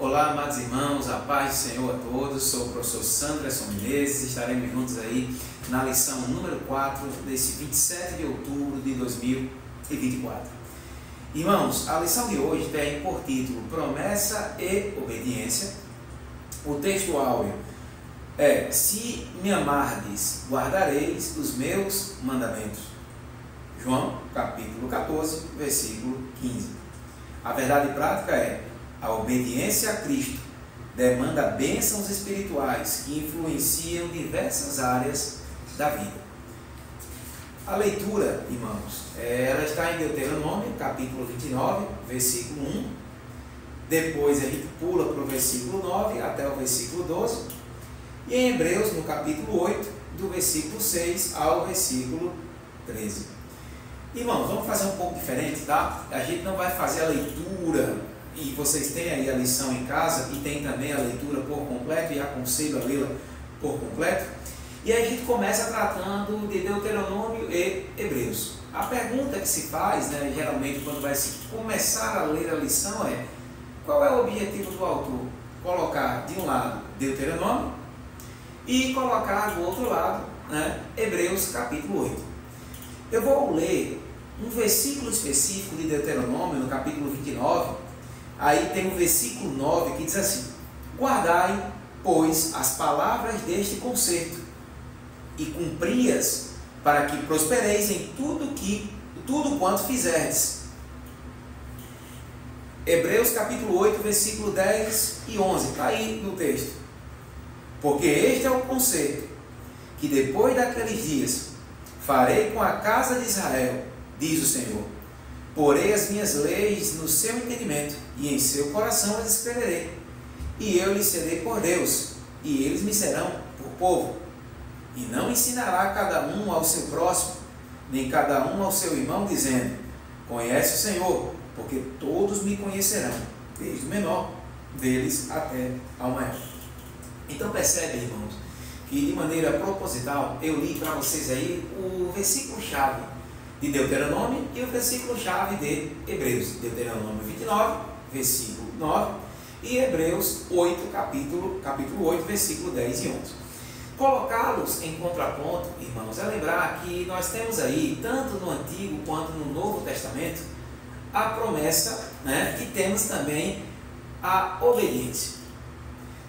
Olá, amados irmãos, a paz do Senhor a todos. Sou o professor Sanderson Menezes. Estaremos juntos aí na lição número 4 desse 27 de outubro de 2024. Irmãos, a lição de hoje tem por título Promessa e Obediência. O texto áureo é: se me amardes, guardareis os meus mandamentos. João, capítulo 14, versículo 15. A verdade prática é: a obediência a Cristo demanda bênçãos espirituais que influenciam diversas áreas da vida. A leitura, irmãos, ela está em Deuteronômio, capítulo 29, versículo 1. Depois a gente pula para o versículo 9 até o versículo 12. E em Hebreus, no capítulo 8, do versículo 6 ao versículo 13. Irmãos, vamos fazer um pouco diferente, tá? A gente não vai fazer a leitura, e vocês têm aí a lição em casa, e tem também a leitura por completo, e aconselho a lê-la por completo. E aí a gente começa tratando de Deuteronômio e Hebreus. A pergunta que se faz, né, geralmente quando vai se começar a ler a lição é: qual é o objetivo do autor? Colocar de um lado Deuteronômio e colocar do outro lado, né, Hebreus capítulo 8. Eu vou ler um versículo específico de Deuteronômio, no capítulo 29, aí tem o versículo 9 que diz assim: guardai, pois, as palavras deste concerto, e cumpri-as, para que prospereis em tudo quanto fizerdes. Hebreus capítulo 8, versículo 10 e 11, está aí no texto. Porque este é o concerto, que depois daqueles dias farei com a casa de Israel, diz o Senhor. Porei as minhas leis no seu entendimento, e em seu coração as escreverei. E eu lhes serei por Deus, e eles me serão por povo. E não ensinará cada um ao seu próximo, nem cada um ao seu irmão, dizendo: conhece o Senhor, porque todos me conhecerão, desde o menor deles até ao maior. Então percebe, irmãos, que de maneira proposital eu li para vocês aí o versículo-chave de Deuteronômio e o versículo-chave de Hebreus. Deuteronômio 29, versículo 9, e Hebreus 8, capítulo 8, versículo 10 e 11. Colocá-los em contraponto, irmãos, é lembrar que nós temos aí, tanto no Antigo quanto no Novo Testamento, a promessa, né, e temos também a obediência.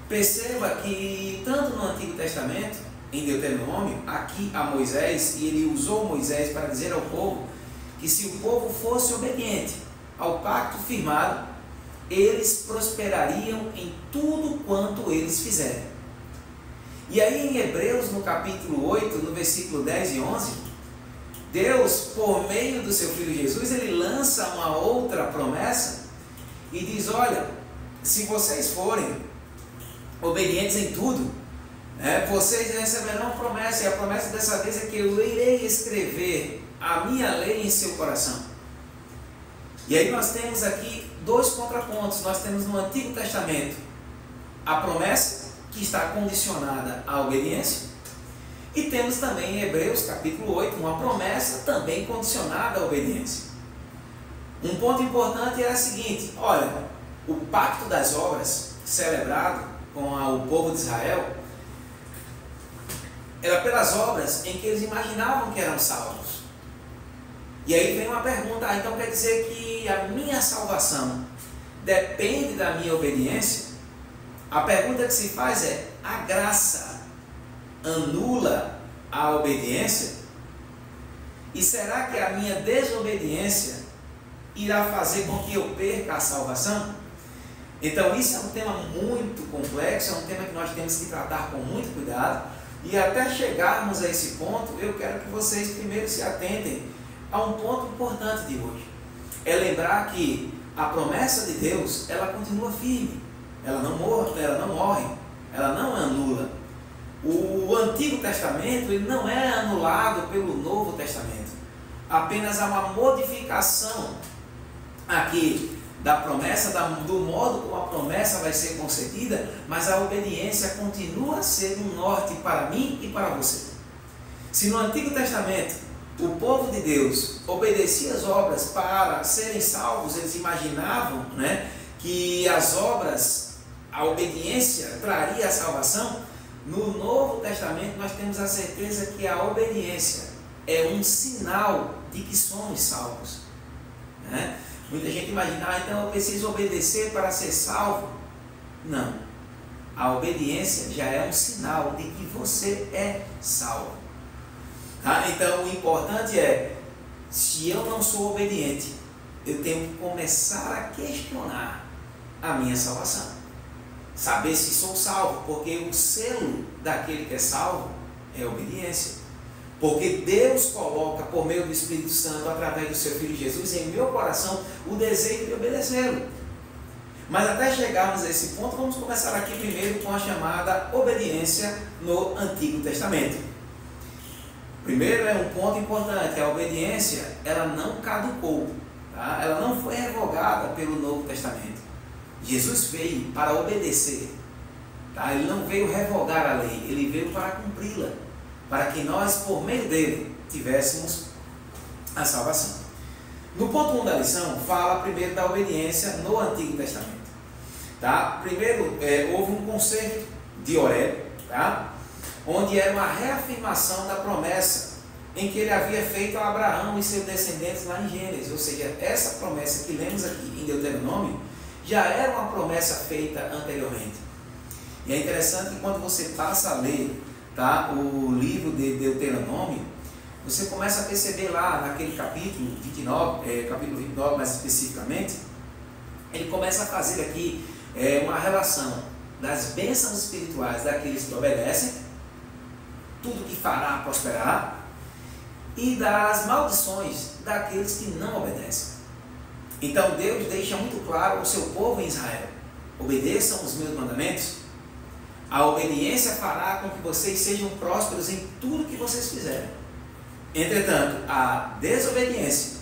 Perceba que tanto no Antigo Testamento, em Deuteronômio, aqui a Moisés, e ele usou Moisés para dizer ao povo que se o povo fosse obediente ao pacto firmado, eles prosperariam em tudo quanto eles fizerem. E aí em Hebreus, no capítulo 8, no versículo 10 e 11, Deus, por meio do seu Filho Jesus, ele lança uma outra promessa e diz: olha, se vocês forem obedientes em tudo, vocês receberão uma promessa, e a promessa dessa vez é que eu irei escrever a minha lei em seu coração. E aí nós temos aqui dois contrapontos. Nós temos no Antigo Testamento a promessa que está condicionada à obediência, e temos também em Hebreus capítulo 8 uma promessa também condicionada à obediência. Um ponto importante é o seguinte: olha, o pacto das obras celebrado com o povo de Israel era pelas obras em que eles imaginavam que eram salvos. E aí vem uma pergunta: então quer dizer que a minha salvação depende da minha obediência? A pergunta que se faz é: a graça anula a obediência? E será que a minha desobediência irá fazer com que eu perca a salvação? Então isso é um tema muito complexo, é um tema que nós temos que tratar com muito cuidado, e até chegarmos a esse ponto, eu quero que vocês primeiro se atentem a um ponto importante de hoje. É lembrar que a promessa de Deus, ela continua firme. Ela não morre, ela não anula. O Antigo Testamento ele não é anulado pelo Novo Testamento. Apenas há uma modificação aqui da promessa, do modo como a promessa vai ser concedida, mas a obediência continua a ser um norte para mim e para você. Se no Antigo Testamento o povo de Deus obedecia as obras para serem salvos, eles imaginavam, que as obras a obediência traria a salvação, no Novo Testamento nós temos a certeza que a obediência é um sinal de que somos salvos, né? Muita gente imagina, então eu preciso obedecer para ser salvo. Não, a obediência já é um sinal de que você é salvo, tá? Então o importante é, se eu não sou obediente, eu tenho que começar a questionar a minha salvação, saber se sou salvo, porque o selo daquele que é salvo é obediência. Porque Deus coloca, por meio do Espírito Santo, através do seu Filho Jesus, em meu coração, o desejo de obedecê-lo. Mas até chegarmos a esse ponto, vamos começar aqui primeiro com a chamada obediência no Antigo Testamento. Primeiro é um ponto importante, a obediência, ela não caducou, tá? Ela não foi revogada pelo Novo Testamento. Jesus veio para obedecer, tá? Ele não veio revogar a lei, ele veio para cumpri-la, para que nós, por meio dele, tivéssemos a salvação. No ponto 1 da lição, fala primeiro da obediência no Antigo Testamento. Tá? Primeiro, houve um concerto de Horebe, tá? Onde era uma reafirmação da promessa em que ele havia feito a Abraão e seus descendentes lá em Gênesis. Ou seja, essa promessa que lemos aqui em Deuteronômio já era uma promessa feita anteriormente. E é interessante que quando você passa a ler, tá, o livro de Deuteronômio, você começa a perceber lá naquele capítulo 29 mais especificamente, ele começa a fazer aqui uma relação das bênçãos espirituais daqueles que obedecem, tudo que fará prosperar, e das maldições daqueles que não obedecem. Então Deus deixa muito claro ao seu povo em Israel: obedeçam os meus mandamentos. A obediência fará com que vocês sejam prósperos em tudo que vocês fizerem. Entretanto, a desobediência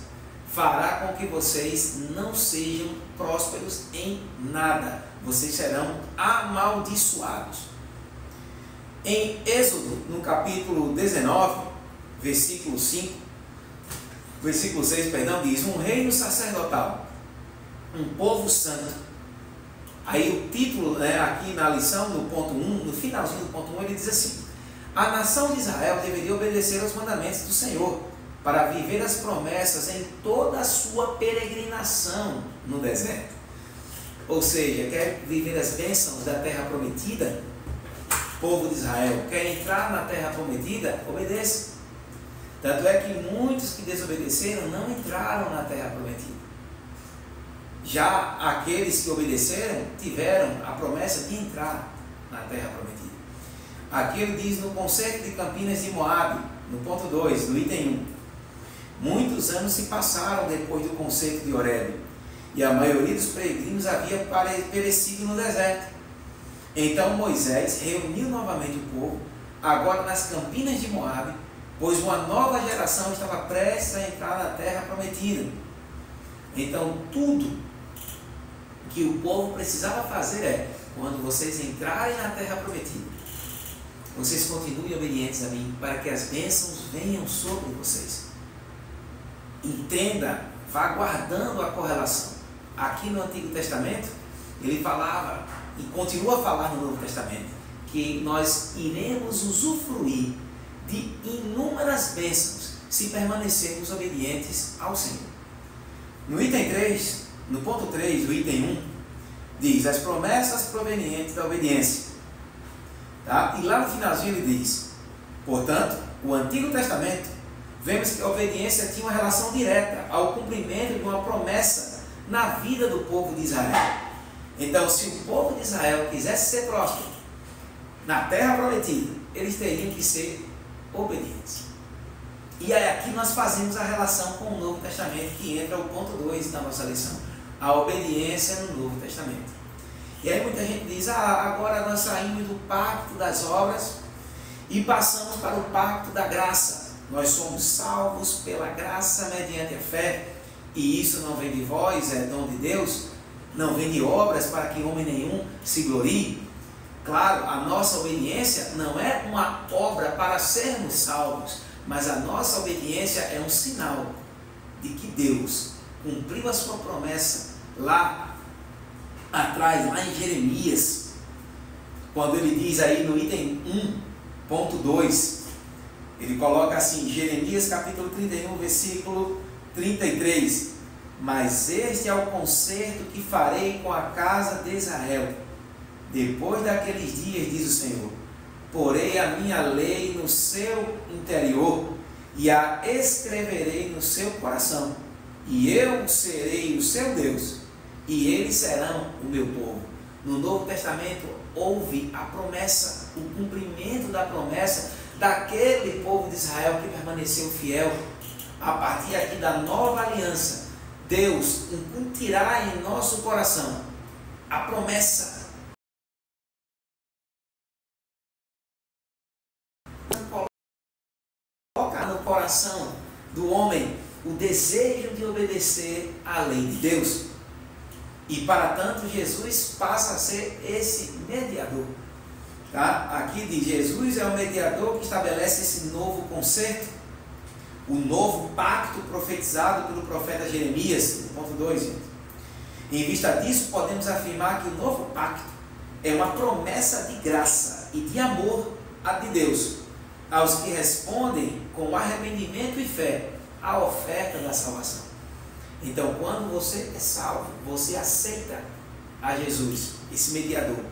fará com que vocês não sejam prósperos em nada. Vocês serão amaldiçoados. Em Êxodo, no capítulo 19, versículo 6, diz: um reino sacerdotal, um povo santo. Aí o título, aqui na lição, no ponto 1, no finalzinho do ponto 1, ele diz assim: a nação de Israel deveria obedecer aos mandamentos do Senhor, para viver as promessas em toda a sua peregrinação no deserto. Ou seja, quer viver as bênçãos da terra prometida? Povo de Israel, quer entrar na terra prometida? Obedeça. Tanto é que muitos que desobedeceram não entraram na terra prometida. Já aqueles que obedeceram tiveram a promessa de entrar na terra prometida. Aqui ele diz no concerto de Campinas de Moabe, no ponto 2, do item 1. Muitos anos se passaram depois do concerto de Horebe, e a maioria dos peregrinos havia perecido no deserto. Então Moisés reuniu novamente o povo, agora nas Campinas de Moabe, pois uma nova geração estava prestes a entrar na terra prometida. Então tudo que o povo precisava fazer é: quando vocês entrarem na terra prometida, vocês continuem obedientes a mim, para que as bênçãos venham sobre vocês. Entenda, vá guardando a correlação. Aqui no Antigo Testamento, ele falava, e continua a falar no Novo Testamento, que nós iremos usufruir de inúmeras bênçãos se permanecermos obedientes ao Senhor. No item 3, no ponto 3 do item 1, diz: as promessas provenientes da obediência. Tá? E lá no finalzinho ele diz: portanto, o Antigo Testamento, vemos que a obediência tinha uma relação direta ao cumprimento de uma promessa na vida do povo de Israel. Então, se o povo de Israel quisesse ser próspero na terra prometida, eles teriam que ser obedientes. E aí aqui nós fazemos a relação com o Novo Testamento, que entra o ponto 2 da nossa lição: a obediência no Novo Testamento. E aí muita gente diz: agora nós saímos do pacto das obras e passamos para o pacto da graça. Nós somos salvos pela graça mediante a fé, e isso não vem de vós, é dom de Deus, não vem de obras para que homem nenhum se glorie. Claro, a nossa obediência não é uma obra para sermos salvos, mas a nossa obediência é um sinal de que Deus cumpriu a sua promessa lá atrás, lá em Jeremias, quando ele diz aí no item 1.2, ele coloca assim, Jeremias capítulo 31, versículo 33, mas este é o concerto que farei com a casa de Israel, depois daqueles dias, diz o Senhor, porei a minha lei no seu interior e a escreverei no seu coração, e eu serei o seu Deus, e eles serão o meu povo. No Novo Testamento houve a promessa, o cumprimento da promessa daquele povo de Israel que permaneceu fiel. A partir aqui da nova aliança, Deus incutirá em nosso coração a promessa. Colocar no coração do homem o desejo de obedecer à lei de Deus. E para tanto, Jesus passa a ser esse mediador. Tá? Aqui diz, Jesus é o mediador que estabelece esse novo concerto, o novo pacto profetizado pelo profeta Jeremias, no ponto 2. Gente. Em vista disso, podemos afirmar que o novo pacto é uma promessa de graça e de amor de Deus aos que respondem com arrependimento e fé à oferta da salvação. Então, quando você é salvo, você aceita a Jesus, esse mediador,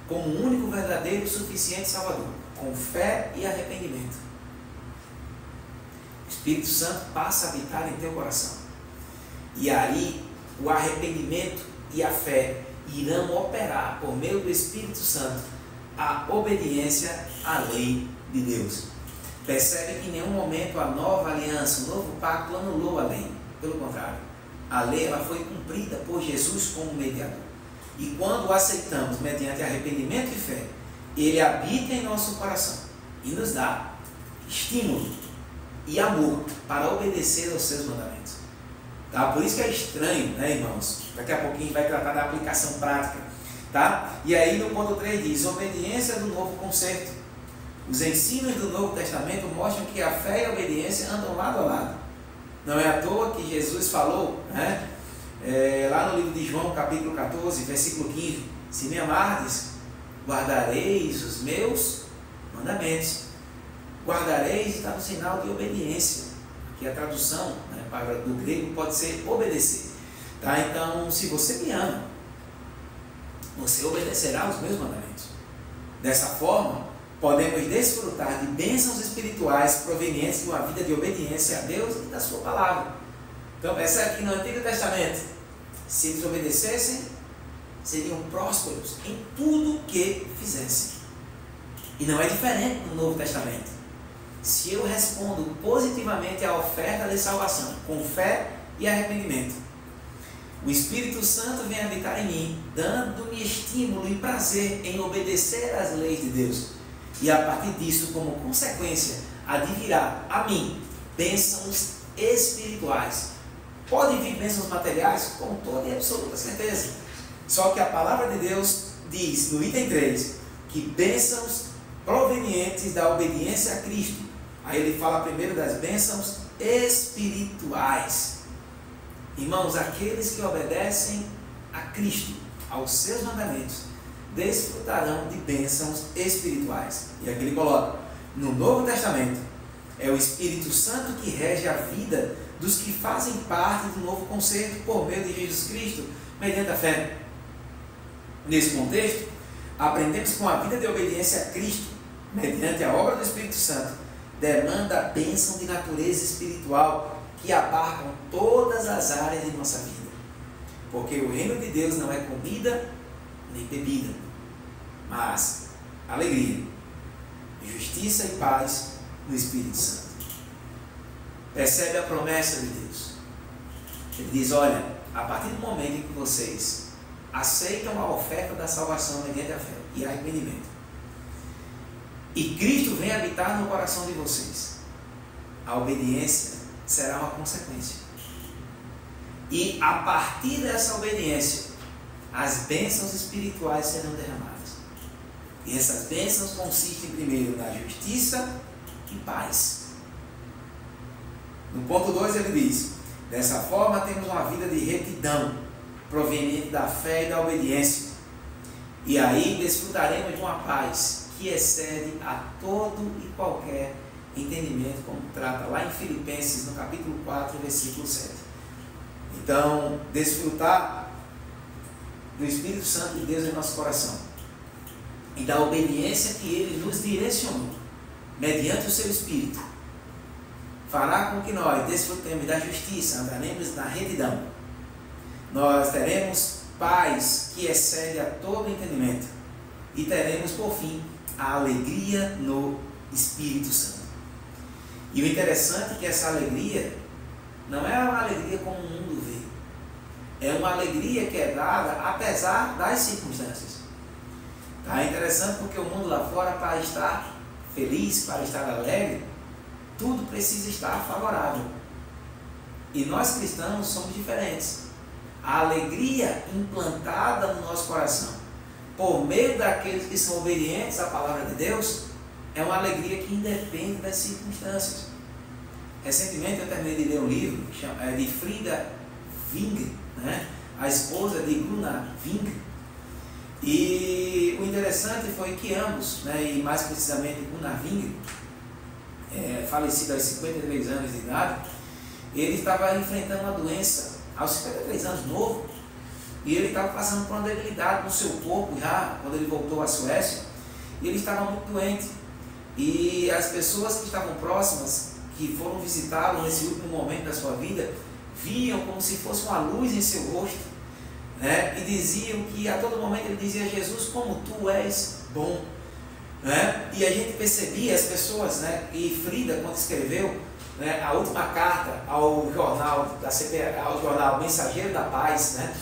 como o único, verdadeiro e suficiente Salvador, com fé e arrependimento. O Espírito Santo passa a habitar em teu coração. E aí, o arrependimento e a fé irão operar, por meio do Espírito Santo, a obediência à lei de Deus. Percebe que em nenhum momento a nova aliança, o novo pacto anulou a lei. Pelo contrário, a lei ela foi cumprida por Jesus como mediador. E quando o aceitamos mediante arrependimento e fé, ele habita em nosso coração e nos dá estímulo e amor para obedecer aos seus mandamentos. Tá? Por isso que é estranho, né, irmãos? Daqui a pouquinho a gente vai tratar da aplicação prática. Tá? E aí no ponto 3 diz, obediência do novo concerto. Os ensinos do Novo Testamento mostram que a fé e a obediência andam lado a lado. Não é à toa que Jesus falou, né? Lá no livro de João, capítulo 14, versículo 15, se me amardes, guardareis os meus mandamentos. Guardareis está no sinal de obediência, que a tradução, né, do grego pode ser obedecer. Tá? Então, se você me ama, você obedecerá aos meus mandamentos. Dessa forma, podemos desfrutar de bênçãos espirituais provenientes de uma vida de obediência a Deus e da sua palavra. Então percebe que no Antigo Testamento, se eles obedecessem, seriam prósperos em tudo que fizessem. E não é diferente no Novo Testamento. Se eu respondo positivamente à oferta de salvação, com fé e arrependimento, o Espírito Santo vem habitar em mim, dando-me estímulo e prazer em obedecer às leis de Deus. E a partir disso, como consequência, advirá a mim bênçãos espirituais. Pode vir bênçãos materiais? Com toda e absoluta certeza. Só que a palavra de Deus diz, no item 3, que bênçãos provenientes da obediência a Cristo. Aí ele fala primeiro das bênçãos espirituais. Irmãos, aqueles que obedecem a Cristo, aos seus mandamentos, desfrutarão de bênçãos espirituais. E aqui ele coloca, no Novo Testamento, é o Espírito Santo que rege a vida dos que fazem parte do novo concerto por meio de Jesus Cristo, mediante a fé. Nesse contexto, aprendemos que uma vida de obediência a Cristo, mediante a obra do Espírito Santo, demanda a bênção de natureza espiritual que abarcam todas as áreas de nossa vida. Porque o reino de Deus não é comida nem bebida, mas alegria, justiça e paz no Espírito Santo. Percebe a promessa de Deus? Ele diz, olha, a partir do momento em que vocês aceitam a oferta da salvação mediante a fé e arrependimento, e Cristo vem habitar no coração de vocês, a obediência será uma consequência. E a partir dessa obediência, as bênçãos espirituais serão derramadas. E essas bênçãos consistem primeiro na justiça e paz. No ponto 2 ele diz, dessa forma temos uma vida de retidão, proveniente da fé e da obediência. E aí desfrutaremos de uma paz que excede a todo e qualquer entendimento, como trata lá em Filipenses, no capítulo 4, versículo 7. Então, desfrutar do Espírito Santo de Deus em nosso coração e da obediência que Ele nos direcionou, mediante o seu Espírito, fará com que nós desfrutemos da justiça, andaremos na retidão. Nós teremos paz que excede a todo entendimento e teremos, por fim, a alegria no Espírito Santo. E o interessante é que essa alegria não é uma alegria como o mundo vê, é uma alegria que é dada apesar das circunstâncias. É interessante porque o mundo lá fora, para estar feliz, para estar alegre, tudo precisa estar favorável. E nós cristãos somos diferentes. A alegria implantada no nosso coração, por meio daqueles que são obedientes à palavra de Deus, é uma alegria que independe das circunstâncias. Recentemente eu terminei de ler um livro de Frida Wing, né? A esposa de Gunnar Wing. E o interessante foi que ambos, né, e mais precisamente Gunnar Wing, falecido aos 53 anos de idade, ele estava enfrentando uma doença aos 53 anos, novo, e ele estava passando por uma debilidade no seu corpo já, quando ele voltou à Suécia, e ele estava muito doente. E as pessoas que estavam próximas, que foram visitá-lo nesse último momento da sua vida, viam como se fosse uma luz em seu rosto, né? E diziam que a todo momento ele dizia: Jesus, como tu és bom, né? E a gente percebia as pessoas, né? E Frida, quando escreveu, né, a última carta ao jornal da CPA, ao jornal Mensageiro da Paz, né?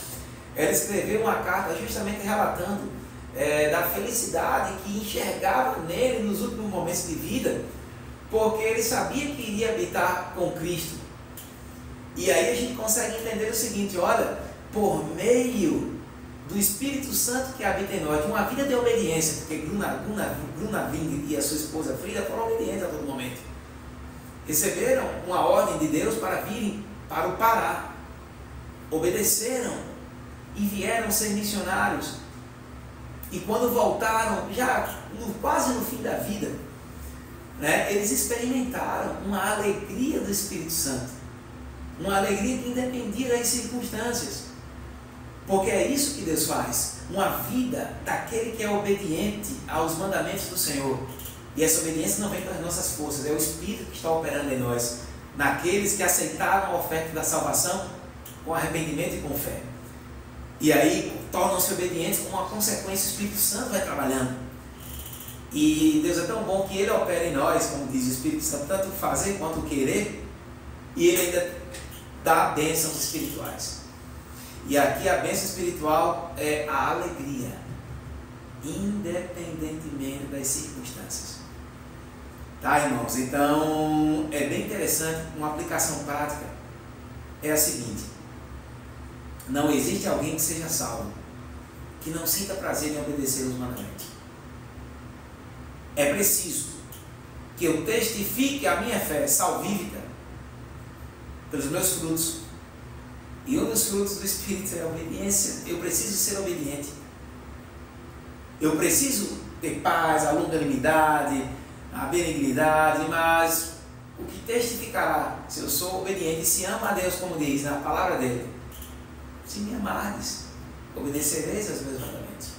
Ela escreveu uma carta justamente relatando da felicidade que enxergava nele nos últimos momentos de vida, porque ele sabia que iria habitar com Cristo. E aí a gente consegue entender o seguinte: olha, por meio do Espírito Santo que habita em nós, de uma vida de obediência, porque Gunnar Wing e a sua esposa Frida foram obedientes a todo momento, receberam uma ordem de Deus para virem para o Pará, obedeceram e vieram ser missionários. E quando voltaram, já quase no fim da vida, né, eles experimentaram uma alegria do Espírito Santo, uma alegria que independia das circunstâncias, porque é isso que Deus faz, uma vida daquele que é obediente aos mandamentos do Senhor. E essa obediência não vem pelas nossas forças, é o Espírito que está operando em nós, naqueles que aceitaram a oferta da salvação com arrependimento e com fé. E aí tornam-se obedientes, como uma consequência o Espírito Santo vai trabalhando. E Deus é tão bom que Ele opera em nós, como diz o Espírito Santo, tanto fazer quanto querer, e Ele ainda dá bênçãos espirituais. E aqui a bênção espiritual é a alegria, independentemente das circunstâncias. Tá, irmãos? Então é bem interessante. Uma aplicação prática é a seguinte: não existe alguém que seja salvo que não sinta prazer em obedecer os mandamentos. É preciso que eu testifique a minha fé salvífica pelos meus frutos. E um dos frutos do Espírito é a obediência. Eu preciso ser obediente. Eu preciso ter paz, a longanimidade, a benignidade, mas o que testificará se eu sou obediente e se amo a Deus, como diz na palavra dele: se me amardes, obedecereis aos meus mandamentos.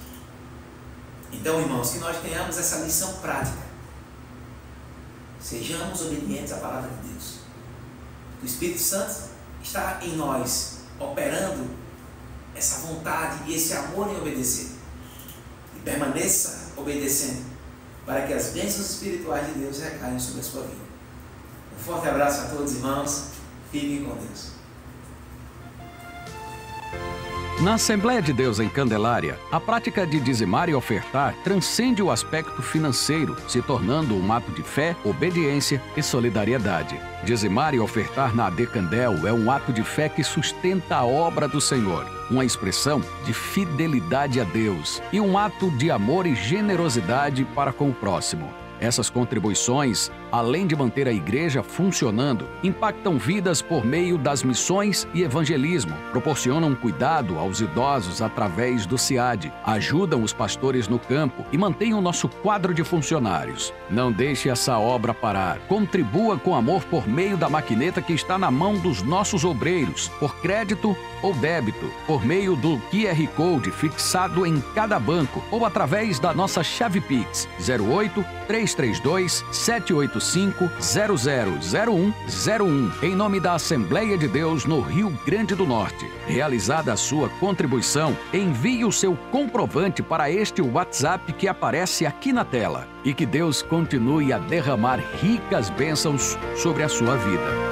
Então, irmãos, que nós tenhamos essa lição prática. Sejamos obedientes à palavra de Deus. O Espírito Santo está em nós, operando essa vontade e esse amor em obedecer. E permaneça obedecendo, para que as bênçãos espirituais de Deus recaiam sobre a sua vida. Um forte abraço a todos, irmãos. Fiquem com Deus. Na Assembleia de Deus em Candelária, a prática de dizimar e ofertar transcende o aspecto financeiro, se tornando um ato de fé, obediência e solidariedade. Dizimar e ofertar na AD Candel é um ato de fé que sustenta a obra do Senhor, uma expressão de fidelidade a Deus e um ato de amor e generosidade para com o próximo. Essas contribuições, além de manter a igreja funcionando, impactam vidas por meio das missões e evangelismo, proporcionam cuidado aos idosos através do SEAD, ajudam os pastores no campo e mantêm o nosso quadro de funcionários. Não deixe essa obra parar. Contribua com amor por meio da maquineta que está na mão dos nossos obreiros, por crédito ou débito, por meio do QR Code fixado em cada banco ou através da nossa chave Pix 08 332 785 000101 em nome da Assembleia de Deus no Rio Grande do Norte. Realizada a sua contribuição, envie o seu comprovante para este WhatsApp que aparece aqui na tela. E que Deus continue a derramar ricas bênçãos sobre a sua vida.